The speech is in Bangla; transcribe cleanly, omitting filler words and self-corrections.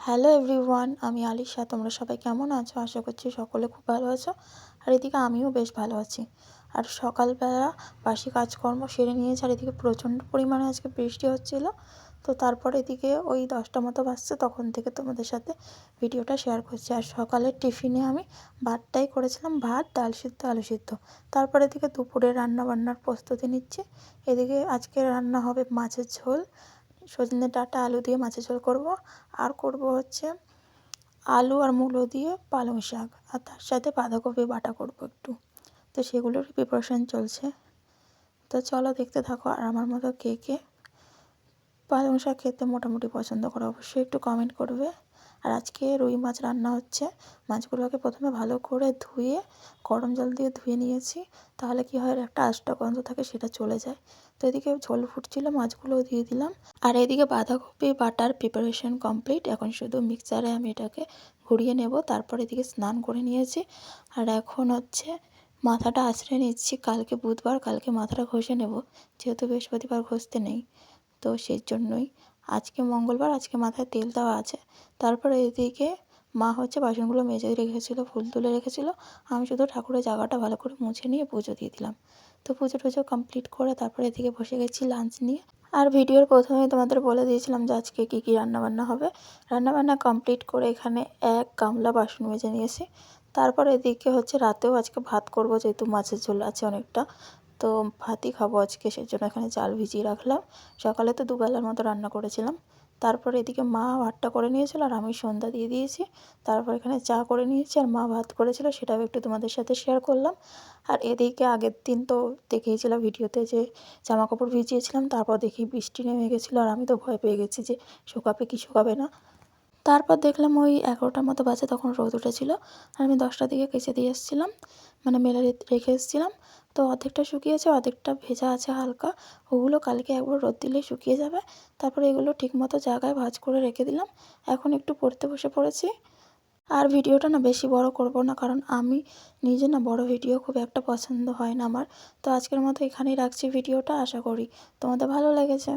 হ্যালো এভরিওয়ান, আমি আলিশা। তোমরা সবাই কেমন আছো? আশা করছি সকলে খুব ভালো আছো। আর এদিকে আমিও বেশ ভালো আছি। আর সকালবেলা বাসি কাজকর্ম সেরে নিয়েছি। আর এদিকে প্রচণ্ড পরিমাণে আজকে বৃষ্টি হচ্ছিল। তো তারপর এদিকে ওই 10টা মতো বাজছে, তখন থেকে তোমাদের সাথে ভিডিওটা শেয়ার করছি। আর সকালের টিফিনে আমি ভাতটাই করেছিলাম, ভাত, ডাল সিদ্ধ, আলু সিদ্ধ। তারপর এদিকে দুপুরে রান্নাবান্নার প্রস্তুতি নিচ্ছি। এদিকে আজকে রান্না হবে মাছের ঝোল, সজনে ডাঁটা আলু দিয়ে মাছের ঝোল করব। আর করব হচ্ছে আলু আর মূলো দিয়ে পালং শাক, আর তার সাথে বাঁধাকপি বাটা করব একটু। তো সেগুলোর প্রিপারেশান চলছে। তো চলো দেখতে থাকো। আর আমার মতো কে কে পালং শাক খেতে মোটামুটি পছন্দ করো অবশ্যই একটু কমেন্ট করবে। আর আজকে রুই মাছ রান্না হচ্ছে। মাছগুলোকে প্রথমে ভালো করে ধুয়ে গরম জল দিয়ে ধুয়ে নিয়েছি, তাহলে কি হয়, একটা আষ্টা গন্ধ থাকে সেটা চলে যায়। তো এদিকে ঝোল ফুটছিল, মাছগুলোও দিয়ে দিলাম। আর এদিকে বাঁধাকপি বাটার প্রিপারেশন কমপ্লিট। এখন শুধু মিক্সারে আমি এটাকে ঘুরিয়ে নেব। তারপর এদিকে স্নান করে নিয়েছি। আর এখন হচ্ছে মাথাটা আঁচড়ে নিচ্ছি। কালকে বুধবার, কালকে মাথাটা ঘষে নেব, যেহেতু বৃহস্পতিবার ঘষতে নেই। তো সেই জন্যই আজকে মঙ্গলবার, আজকে মাথায় তেল দেওয়া আছে। তারপরে এদিকে মা হচ্ছে বাসনগুলো মেজে রেখেছিলো, ফুল তুলে রেখেছিলো। আমি শুধু ঠাকুরের জায়গাটা ভালো করে মুছে নিয়ে পুজো দিয়ে দিলাম। তো পুজো টুজো কমপ্লিট করে তারপরে এদিকে বসে গেছি লাঞ্চ নিয়ে। আর ভিডিওর প্রথমে তোমাদের বলে দিয়েছিলাম যে আজকে কী কী রান্নাবান্না হবে। রান্নাবান্না কমপ্লিট করে এখানে এক গামলা বাসন মেজে নিয়েছি। তারপর এদিকে হচ্ছে রাতেও আজকে ভাত করব, যেহেতু মাছের ঝোল আছে অনেকটা। তো ভাতই খাবো আজকে, সেই জন্য এখানে চাল ভিজিয়ে রাখলাম। সকালে তো দুবেলার মতো রান্না করেছিলাম। তারপর এদিকে মা ভাতটা করে নিয়েছিল আর আমি সন্ধ্যা দিয়ে দিয়েছি। তারপর এখানে চা করে নিয়েছি, আর মা ভাত করেছিল, সেটাও একটু তোমাদের সাথে শেয়ার করলাম। আর এদিকে আগের দিন তো দেখিয়েছিলাম ভিডিওতে যে জামা কাপড় ভিজিয়েছিলাম, তারপর দেখি বৃষ্টি নেমে গেছিলো। আর আমি তো ভয় পেয়ে গেছি যে শুকাবে কি শুকাবে না। তারপর দেখলাম ওই 11টার মতো বাজে, তখন রোদ উঠেছিল। আর আমি 10টার দিকে কেচে দিয়ে এসেছিলাম, মানে মেলে রেখে এসেছিলাম। তো অর্ধেকটা শুকিয়েছে, অর্ধেকটা ভেজা আছে হালকা। ওগুলো কালকে একবার রোদ দিলেই শুকিয়ে যাবে। তারপরে এগুলো ঠিকমতো জায়গায় ভাঁজ করে রেখে দিলাম। এখন একটু পড়তে বসে পড়েছি। আর ভিডিওটা না বেশি বড় করব না, কারণ আমি নিজে না বড় ভিডিও খুব একটা পছন্দ হয় না আমার। তো আজকের মতো এখানেই রাখছি ভিডিওটা। আশা করি তোমাদের ভালো লেগেছে।